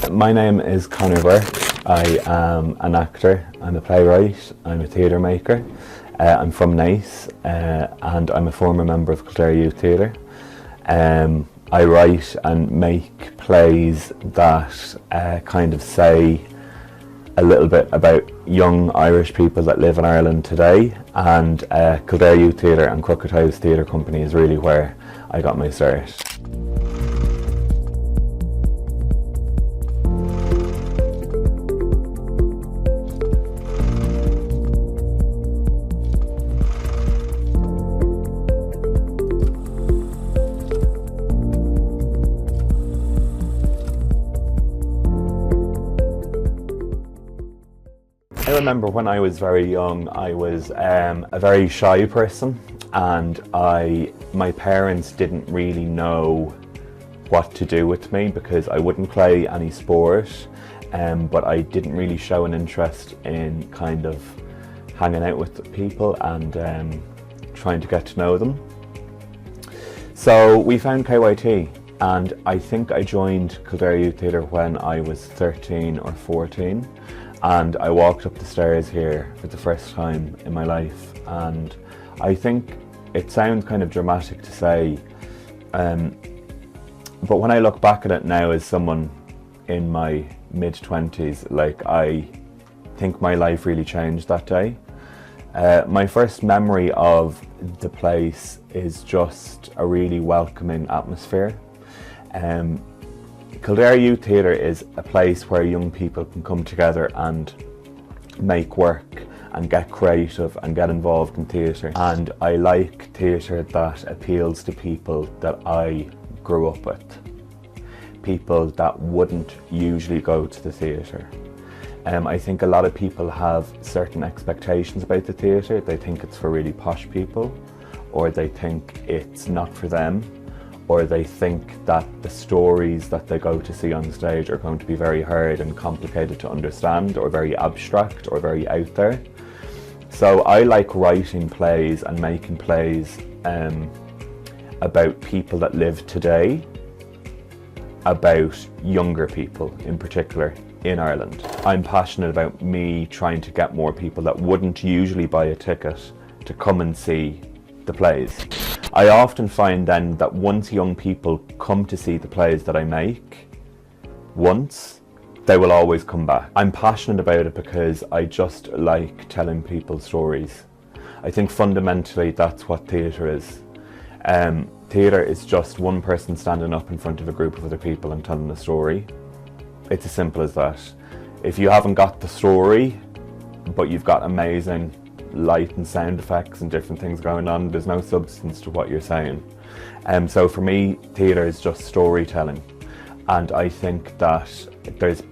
My name is Conor Burke. I am an actor, I'm a playwright, I'm a theatre maker. I'm from Nice and I'm a former member of Kildare Youth Theatre. I write and make plays that kind of say a little bit about young Irish people that live in Ireland today, and Kildare Youth Theatre and Crooked House Theatre Company is really where I got my start. I remember when I was very young, I was a very shy person, and my parents didn't really know what to do with me because I wouldn't play any sport, but I didn't really show an interest in kind of hanging out with people and trying to get to know them. So we found KYT, and I think I joined Kildare Youth Theatre when I was 13 or 14. And I walked up the stairs here for the first time in my life, and I think it sounds kind of dramatic to say, but when I look back at it now as someone in my mid-20s, like, I think my life really changed that day. My first memory of the place is just a really welcoming atmosphere. Kildare Youth Theatre is a place where young people can come together and make work and get creative and get involved in theatre. And I like theatre that appeals to people that I grew up with. People that wouldn't usually go to the theatre. I think a lot of people have certain expectations about the theatre. They think it's for really posh people, or they think it's not for them, or they think that the stories that they go to see on stage are going to be very hard and complicated to understand, or very abstract, or very out there. So I like writing plays and making plays about people that live today, about younger people in particular in Ireland. I'm passionate about me trying to get more people that wouldn't usually buy a ticket to come and see the plays. I often find then that once young people come to see the plays that I make once, they will always come back. I'm passionate about it because I just like telling people stories. I think fundamentally that's what theatre is. Theatre is just one person standing up in front of a group of other people and telling a story. It's as simple as that. If you haven't got the story, but you've got amazing light and sound effects and different things going on, there's no substance to what you're saying. So for me, theatre is just storytelling, and I think that there's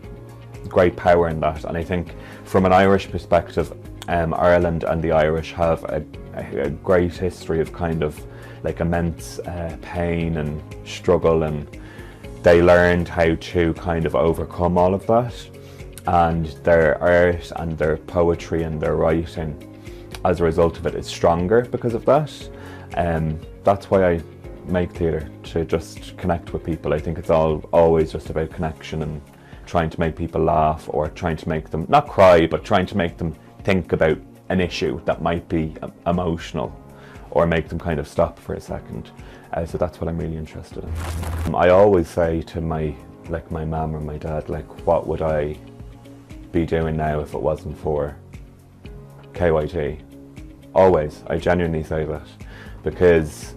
great power in that. And I think from an Irish perspective, Ireland and the Irish have a great history of kind of like immense pain and struggle, and they learned how to kind of overcome all of that, and their art and their poetry and their writing as a result of it is stronger because of that. That's why I make theatre, to just connect with people. I think it's always just about connection and trying to make people laugh, or trying to make them not cry, but trying to make them think about an issue that might be emotional, or make them kind of stop for a second. So that's what I'm really interested in. I always say to my mum or my dad, like, what would I be doing now if it wasn't for KYT? Always, I genuinely say that, because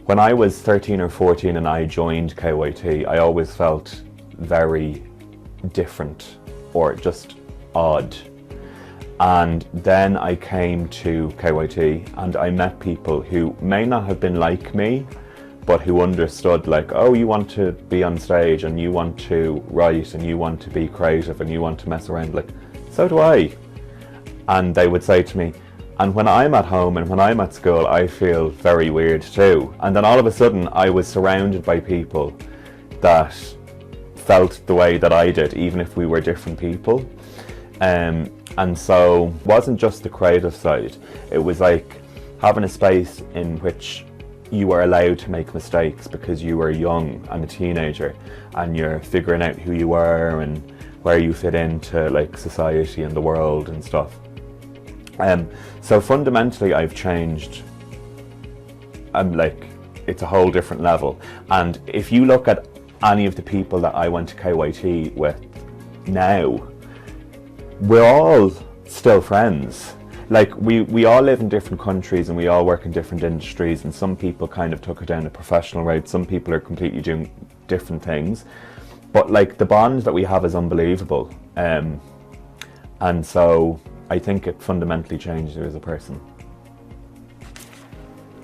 when I was 13 or 14 and I joined KYT, I always felt very different, or just odd. And then I came to KYT and I met people who may not have been like me, but who understood, like, oh, you want to be on stage and you want to write and you want to be creative and you want to mess around, like, so do I. And they would say to me, and when I'm at home and when I'm at school, I feel very weird too. And then all of a sudden I was surrounded by people that felt the way that I did, even if we were different people. And so it wasn't just the creative side, it was like having a space in which you were allowed to make mistakes because you were young and a teenager and you're figuring out who you are and where you fit into like society and the world and stuff. So fundamentally I've changed. Like, it's a whole different level. And if you look at any of the people that I went to KYT with now, we're all still friends. Like, we all live in different countries and we all work in different industries, and some people kind of took it down a professional route, some people are completely doing different things. But like, the bond that we have is unbelievable. And so I think it fundamentally changed you as a person.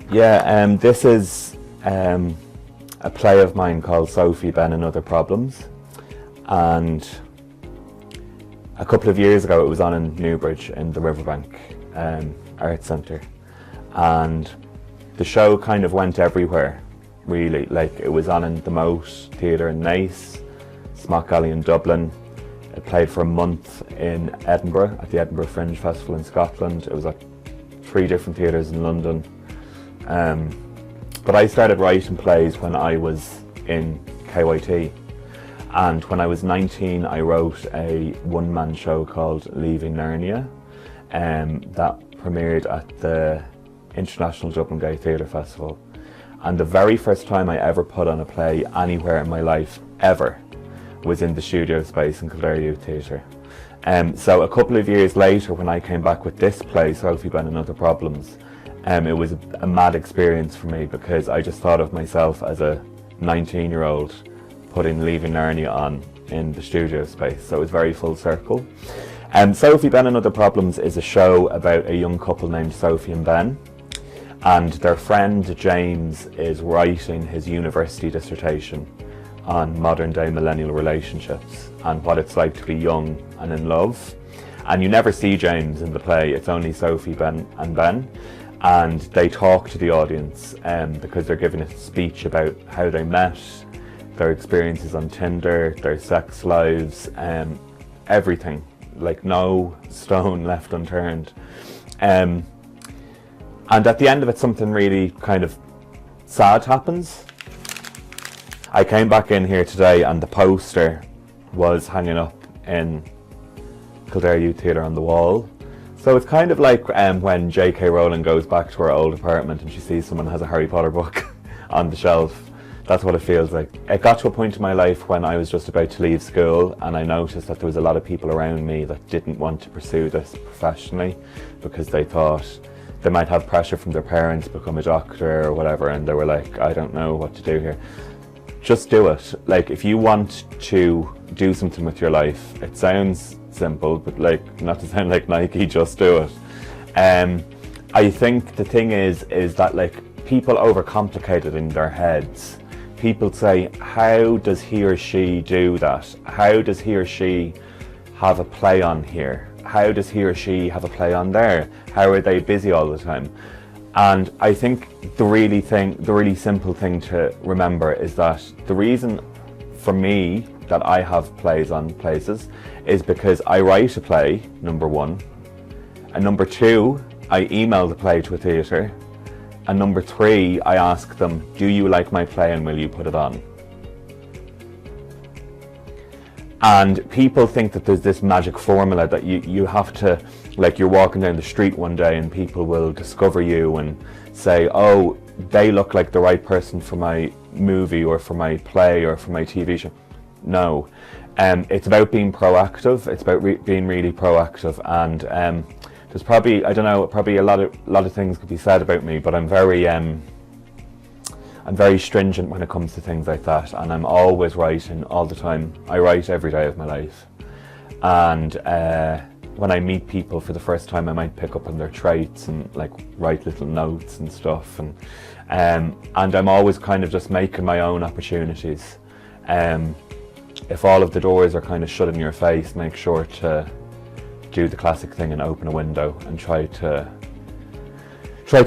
Yeah, this is a play of mine called Sophie, Ben and Other Problems. And a couple of years ago it was on in Newbridge in the Riverbank Arts Centre. And the show kind of went everywhere, really. Like, it was on in the Moat Theatre in Naas, Smock Alley in Dublin. It played for a month in Edinburgh at the Edinburgh Fringe Festival in Scotland. It was at 3 different theatres in London. But I started writing plays when I was in KYT, and when I was 19 I wrote a one-man show called Leaving Narnia that premiered at the International Dublin Gay Theatre Festival. And the very first time I ever put on a play anywhere in my life, ever, was in the studio space in Kildare Youth Theatre. So a couple of years later, when I came back with this play, Sophie, Ben and Other Problems, it was a mad experience for me, because I just thought of myself as a 19-year-old putting Leaving Narnia on in the studio space, so it was very full circle. Sophie, Ben and Other Problems is a show about a young couple named Sophie and Ben, and their friend James is writing his university dissertation on modern day millennial relationships and what it's like to be young and in love. And you never see James in the play, it's only Sophie, Ben and Ben. And they talk to the audience because they're giving a speech about how they met, their experiences on Tinder, their sex lives, everything. Like, no stone left unturned. And at the end of it, something really kind of sad happens. I came back in here today and the poster was hanging up in Kildare Youth Theatre on the wall. So it's kind of like when J.K. Rowling goes back to her old apartment and she sees someone has a Harry Potter book on the shelf. That's what it feels like. It got to a point in my life when I was just about to leave school, and I noticed that there was a lot of people around me that didn't want to pursue this professionally because they thought they might have pressure from their parents to become a doctor or whatever, and they were like, I don't know what to do here. Just do it. Like, if you want to do something with your life, it sounds simple, but like, not to sound like Nike, just do it. I think the thing is that like, people overcomplicate it in their heads. People say, how does he or she do that? How does he or she have a play on here? How does he or she have a play on there? How are they busy all the time? And I think the really simple thing to remember is that the reason for me that I have plays on places is because I write a play, number one, and number two, I email the play to a theatre, and number three, I ask them, do you like my play and will you put it on? And people think that there's this magic formula that you have to, like, you're walking down the street one day and people will discover you and say, oh, they look like the right person for my movie or for my play or for my TV show. No, it's about being proactive. It's about being really proactive, and there's probably, I don't know, probably a lot of things could be said about me, but I'm very stringent when it comes to things like that, and I'm always writing all the time. I write every day of my life, and when I meet people for the first time, I might pick up on their traits and like write little notes and stuff, and I'm always kind of just making my own opportunities. If all of the doors are kind of shut in your face, make sure to do the classic thing and open a window and try to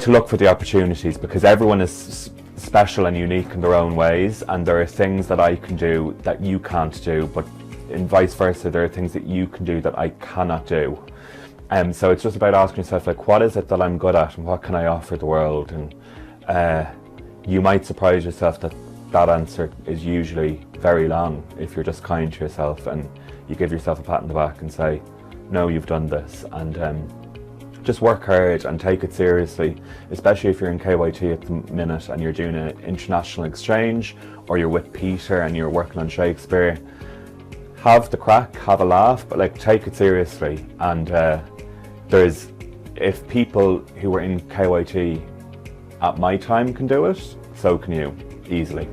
look for the opportunities, because everyone is special and unique in their own ways, and there are things that I can do that you can't do, but in vice versa, there are things that you can do that I cannot do. So it's just about asking yourself, like, what is it that I'm good at and what can I offer the world? And You might surprise yourself that that answer is usually very long if you're just kind to yourself and you give yourself a pat on the back and say, no, you've done this, and just work hard and take it seriously, especially if you're in KYT at the minute and you're doing an international exchange, or you're with Peter and you're working on Shakespeare. Have the crack, have a laugh, but like take it seriously. And if people who were in KYT at my time can do it, so can you, easily.